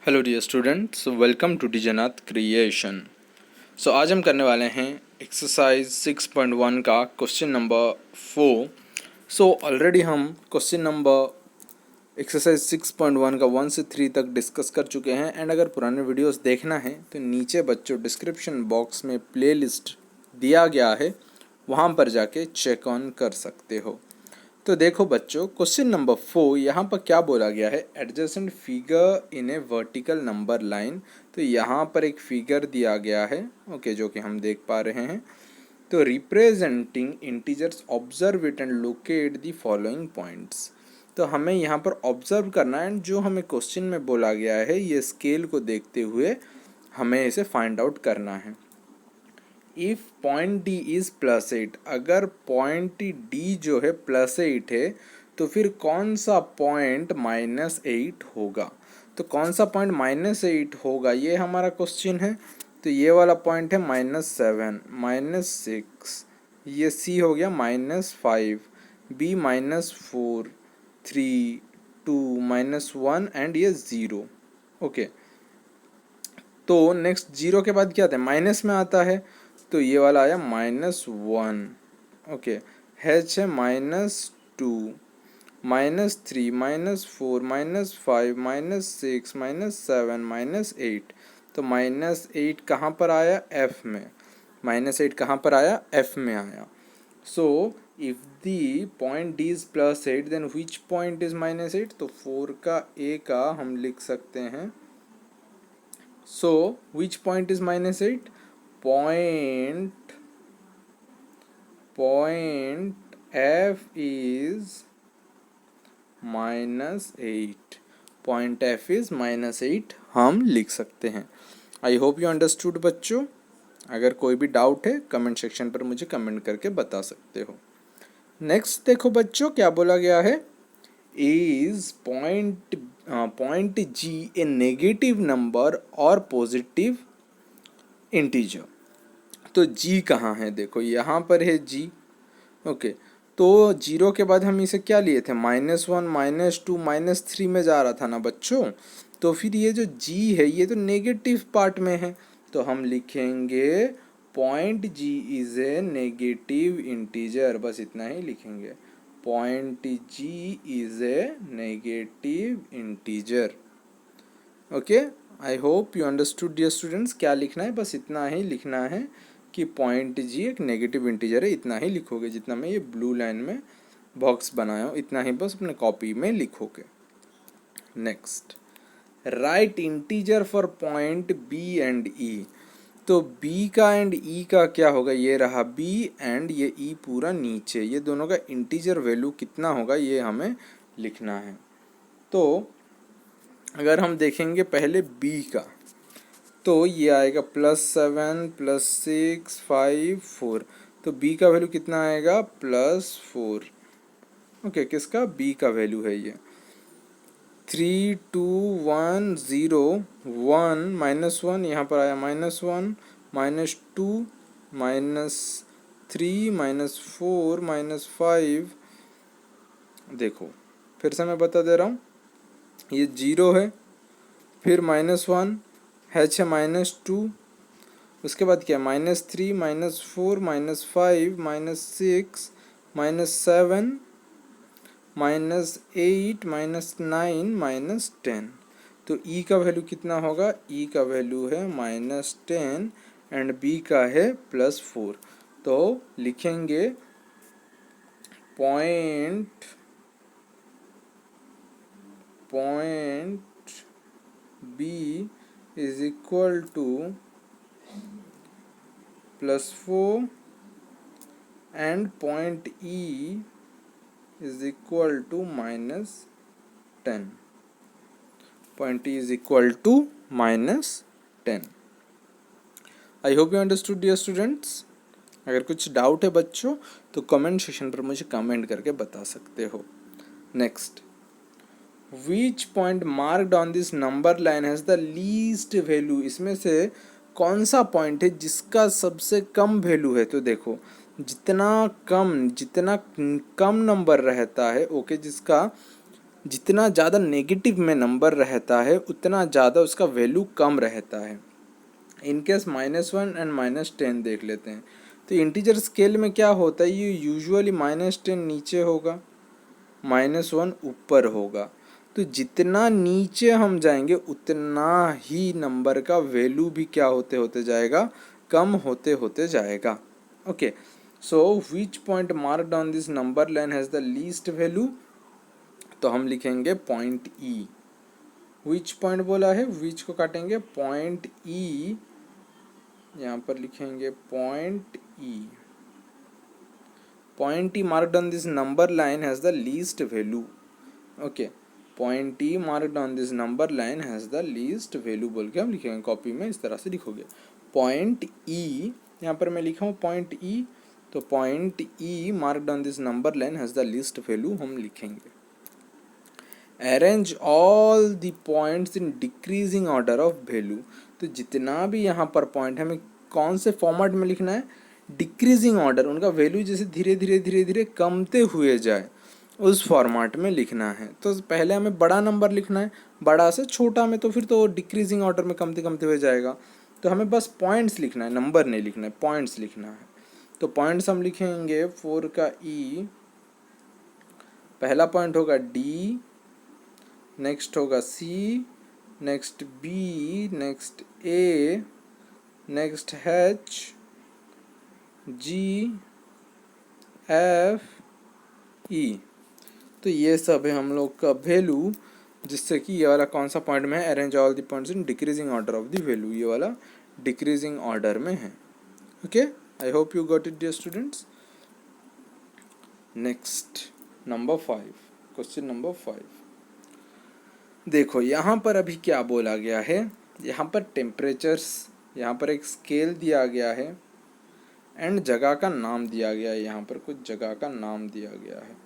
Hello dear students, welcome to डिजनाथ creation. आज हम करने वाले हैं एक्सरसाइज 6.1 का क्वेश्चन नंबर 4। ऑलरेडी हम क्वेश्चन नंबर एक्सरसाइज 6.1 का 1 से 3 तक डिस्कस कर चुके हैं। एंड अगर पुराने वीडियोस देखना है तो नीचे बच्चों डिस्क्रिप्शन बॉक्स में प्लेलिस्ट दिया गया है, वहाँ पर जाके चेक ऑन कर सकते हो। तो देखो बच्चों, क्वेश्चन नंबर 4 यहाँ पर क्या बोला गया है, adjacent figure in A vertical number line. तो यहाँ पर एक फिगर दिया गया है, ओके, जो कि हम देख पा रहे हैं। तो representing integers observe it and locate the following points. तो हमें यहाँ पर ऑब्जर्व करना है, जो हमें क्वेश्चन में बोला गया है ये स्केल को देखते हुए हमें इसे फाइंड आउट करना है। इफ पॉइंट डी इज +8, अगर पॉइंट डी जो है +8 है तो फिर कौन सा पॉइंट -8 होगा। तो कौन सा पॉइंट -8 होगा ये हमारा क्वेश्चन है। तो ये वाला पॉइंट है -7, -6, ये सी हो गया -5, बी -4, 3, 2, -1 एंड ये 0। ओके, तो नेक्स्ट 0 के बाद क्या आता है, माइनस में आता है। तो ये वाला आया -1। ओके, हैच है -2, -3, -4, -5, -6, -7, -8। तो -8 कहाँ पर आया, एफ में। -8 कहाँ पर आया, एफ में आया। So if the point D is +8 then which point is -8। तो 4 का ए का हम लिख सकते हैं। So which point is -8? Point F is -8। Point F is -8 हम लिख सकते हैं। आई होप यू अंडरस्टूड बच्चों। अगर कोई भी डाउट है कमेंट सेक्शन पर मुझे कमेंट करके बता सकते हो। नेक्स्ट देखो बच्चों क्या बोला गया है, is point G a negative number और पॉजिटिव इंटीजर। तो जी कहाँ है, देखो यहाँ पर है जी। ओके, तो 0 के बाद हम इसे क्या लिए थे, -1, -2, -3 में जा रहा था ना बच्चों। तो फिर ये जो जी है ये तो नेगेटिव पार्ट में है। तो हम लिखेंगे point G is a negative integer, बस इतना ही लिखेंगे। Point G is a negative integer. Okay, I hope you understood dear students. क्या लिखना है, बस इतना ही लिखना है कि पॉइंट जी एक नेगेटिव इंटीजर है। इतना ही लिखोगे, जितना मैं ये ब्लू लाइन में बॉक्स बनाया हूँ इतना ही बस अपने कॉपी में लिखोगे। Next, write integer for point B and E. तो बी का एंड ई का क्या होगा, ये रहा बी एंड ये ई पूरा नीचे, ये दोनों का इंटीजर वैल्यू कितना होगा ये हमें लिखना है। तो अगर हम देखेंगे पहले बी का, तो ये आएगा +7, +6, 5, 4। तो बी का वैल्यू कितना आएगा, +4। ओके, किसका, बी का वैल्यू है ये। 3, 2, 1, 0, 1, -1, यहाँ पर आया -1, -2, -3, -4, -5। देखो फिर से मैं बता दे रहा हूँ, ये 0 है, फिर -1, हैच है -2, उसके बाद क्या, -3, -4, -5, -6, -7, -8, -9, -10। तो ई का वैल्यू कितना होगा, ई का वैल्यू है -10 एंड बी का है +4। तो लिखेंगे point B is equal to +4 and point E is equal to -10। Point E is equal to -10। I hope you understood dear students. अगर कुछ डाउट है बच्चों तो कमेंट सेक्शन पर मुझे कमेंट करके बता सकते हो। Next, which point marked on this number line has the least value. इसमें से कौन सा पॉइंट है जिसका सबसे कम वैल्यू है। तो देखो जितना कम नंबर रहता है, ओके, जिसका जितना ज़्यादा नेगेटिव में नंबर रहता है उतना ज़्यादा उसका वैल्यू कम रहता है। इन केस -1 एंड -10 देख लेते हैं। तो इंटीजर स्केल में क्या होता है, ये यूजुअली -10 नीचे होगा, -1 ऊपर होगा। तो जितना नीचे हम जाएंगे उतना ही नंबर का वैल्यू भी क्या होते होते जाएगा, कम होते होते जाएगा। Okay, so which point marked on this number line has the least value, तो हम लिखेंगे पॉइंट ई। विच पॉइंट बोला है, विच को काटेंगे पॉइंट ई, यहाँ पर लिखेंगे point E. Point E marked on this number line has the least value. Okay, point E marked on this number line has the least value बोल के हम लिखेंगे। कॉपी में इस तरह से लिखोगे पॉइंट ई, यहाँ पर मैं लिखा हूँ पॉइंट ई, तो point E marked on this number line has the least value हम लिखेंगे। Arrange all the points in decreasing order of value, तो जितना भी यहाँ पर पॉइंट हमें कौन से फॉर्मेट में लिखना है, डिक्रीजिंग ऑर्डर, उनका वैल्यू जैसे धीरे धीरे धीरे धीरे कमते हुए जाए उस फॉर्मेट में लिखना है। तो पहले हमें बड़ा नंबर लिखना है, बड़ा से छोटा में तो फिर तो डिक्रीजिंग ऑर्डर में कमते कमते हुए जाएगा। तो हमें बस पॉइंट्स लिखना है, नंबर नहीं लिखना है, पॉइंट्स लिखना है। तो पॉइंट्स हम लिखेंगे 4 का ई, पहला पॉइंट होगा डी, नेक्स्ट होगा सी, नेक्स्ट बी, नेक्स्ट ए, नेक्स्ट एच, जी, एफ, ई। तो ये सब है हम लोग का वैल्यू, जिससे कि ये वाला कौन सा पॉइंट में है, arrange all the points in decreasing order of the value, ये वाला डिक्रीजिंग ऑर्डर में है। Okay, I hope you got it dear students. Next number 5, question number 5। देखो यहाँ पर अभी क्या बोला गया है, यहाँ पर टेम्परेचर्स, यहाँ पर एक स्केल दिया गया है एंड जगह का नाम दिया गया है, यहाँ पर कुछ जगह का नाम दिया गया है।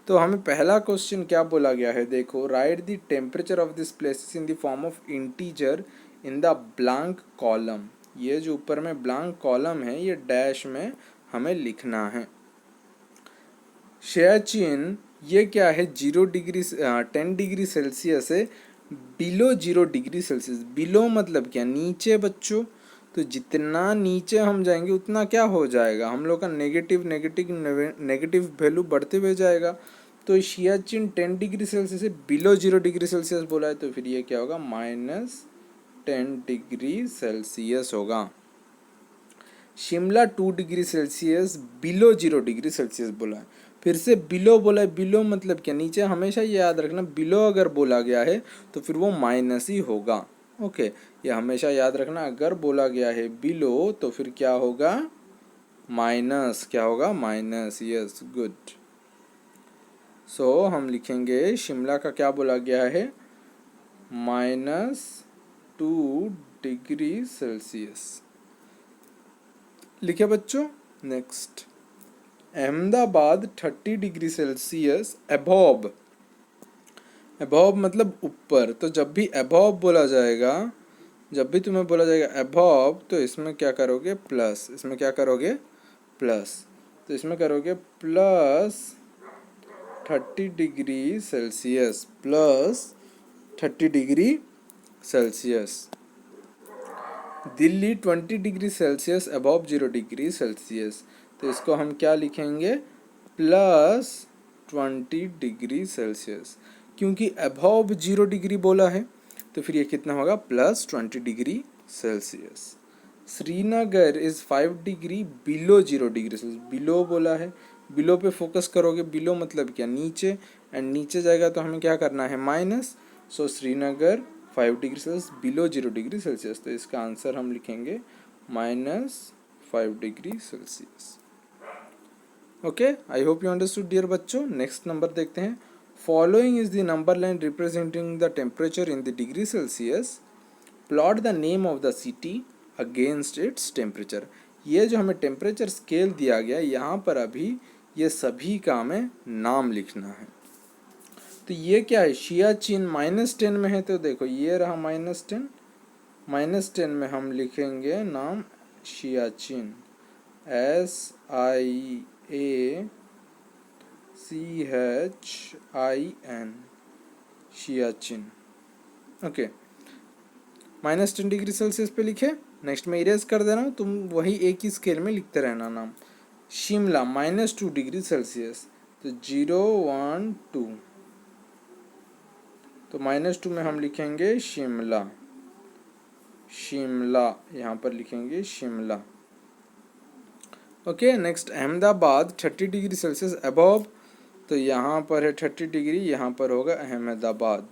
तो हमें पहला क्वेश्चन क्या बोला गया है, देखो, right the temperature of this places in the form of integer in the blank column. ये जो ऊपर में ब्लैंक कॉलम है ये डैश में हमें लिखना है। सियाचिन ये क्या है, 10 डिग्री सेल्सियस है, बिलो 0 डिग्री सेल्सियस। बिलो मतलब क्या, नीचे बच्चों। तो जितना नीचे हम जाएंगे उतना क्या हो जाएगा, हम लोग का नेगेटिव नेगेटिव नेगेटिव वैल्यू बढ़ते हुए जाएगा। तो सियाचिन 10 डिग्री सेल्सियस से बिलो 0 डिग्री सेल्सियस बोला है, तो फिर ये क्या होगा, -10 डिग्री सेल्सियस होगा। Shimla 2 degree Celsius below 0 degree Celsius बोला है, फिर से बिलो बोला है। बिलो मतलब क्या, नीचे। हमेशा ये याद रखना, बिलो अगर बोला गया है तो फिर वो माइनस ही होगा। ओके, ये हमेशा याद रखना, अगर बोला गया है बिलो तो फिर क्या होगा, माइनस। क्या होगा, माइनस। Yes, good. सो हम लिखेंगे शिमला का क्या बोला गया है, -2 डिग्री सेल्सियस। लिखे बच्चों। Next, Ahmedabad 30 degree Celsius above. Above मतलब ऊपर। तो जब भी अबोव बोला जाएगा, जब भी तुम्हें बोला जाएगा अबोव, तो इसमें क्या करोगे, प्लस। इसमें क्या करोगे, प्लस। तो इसमें करोगे +30 degree Celsius, +30 degree Celsius. Delhi 20 degree Celsius above 0 degree Celsius. तो इसको हम क्या लिखेंगे, +20 डिग्री सेल्सियस। क्योंकि अबव 0 डिग्री बोला है तो फिर ये कितना होगा, +20 degree Celsius. Srinagar is 5 degree below 0 degree Celsius. Below बोला है, बिलो पे फोकस करोगे। बिलो मतलब क्या, नीचे। एंड नीचे जाएगा तो हमें क्या करना है, minus. So Srinagar 5 degree Celsius below 0 degree Celsius. तो इसका आंसर हम लिखेंगे -5 degree Celsius. Okay, I hope you understood dear बच्चों। नेक्स्ट नंबर देखते हैं। Following is the number line representing the temperature in the degree Celsius. Plot the name of the city against its temperature. ये जो हमें temperature scale दिया गया, यहाँ पर अभी ये सभी का हमें नाम लिखना है। तो ये क्या है, सियाचिन -10 में है, तो देखो ये रहा -10। -10 में हम लिखेंगे नाम Siachen, SIACHIN। CHIN, Siachen. Okay, -10 degree Celsius पे लिखे। नेक्स्ट मैं इरेज कर दे रहा हूँ, तुम वही एक ही स्केल में लिखते रहना नाम। शिमला -2 डिग्री सेल्सियस, तो 0 1 2, तो -2 में हम लिखेंगे शिमला, शिमला यहाँ पर लिखेंगे Shimla. Okay, next Ahmedabad 30 degree Celsius above, तो यहाँ पर है 30 डिग्री, यहाँ पर होगा Ahmedabad,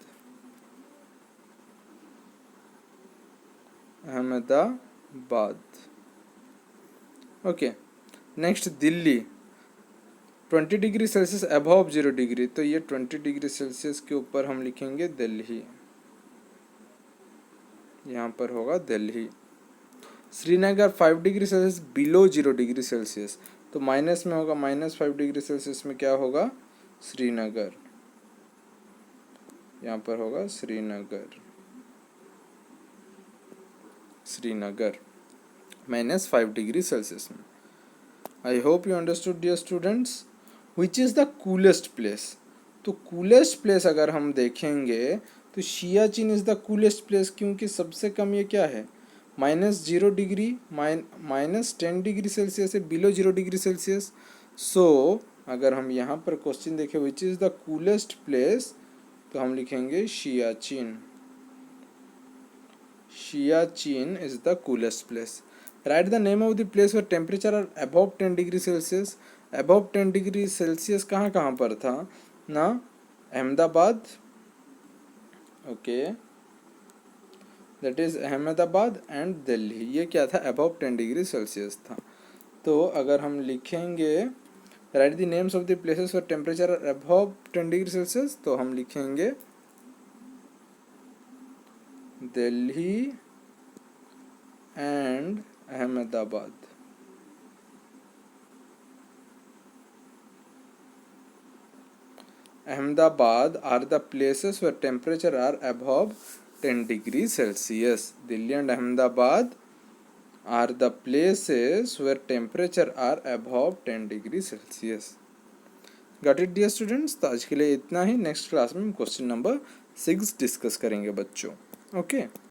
Ahmedabad. Okay, next Delhi 20 degree Celsius above 0 degree, तो ये 20 डिग्री सेल्सियस के ऊपर हम लिखेंगे दिल्ली, यहाँ पर होगा Delhi. Srinagar 5 degree Celsius below 0 degree Celsius, तो माइनस में होगा, -5 डिग्री सेल्सियस में क्या होगा, श्रीनगर, यहाँ पर होगा श्रीनगर, श्रीनगर -5 डिग्री सेल्सियस में। I hope you understood dear students. Which is the coolest place, तो कूलेस्ट प्लेस अगर हम देखेंगे तो Siachen is the coolest place, क्योंकि सबसे कम ये क्या है, -0 डिग्री, -10 डिग्री सेल्सियस है, बिलो 0 डिग्री सेल्सियस। सो अगर हम यहाँ पर क्वेश्चन देखें which is the coolest place, तो हम लिखेंगे Siachen, Siachen is the coolest place. Write the name of the place where temperature are above 10 degree Celsius. Above 10 degree Celsius कहाँ कहाँ पर था ना, Ahmedabad, okay, that is Ahmedabad and Delhi, ये क्या था, अबव 10 डिग्री सेल्सियस था। तो अगर हम लिखेंगे write the names of the places where temperature are above 10 degree Celsius, तो हम लिखेंगे Delhi and Ahmedabad. Ahmedabad are the places where temperature are above 10 degrees Celsius. Delhi and Ahmedabad are the places where temperature are above 10 degrees Celsius. Got it dear students? तो आज के लिए इतना ही। Next class में हम क्वेश्चन नंबर 6 डिस्कस करेंगे बच्चों। Okay.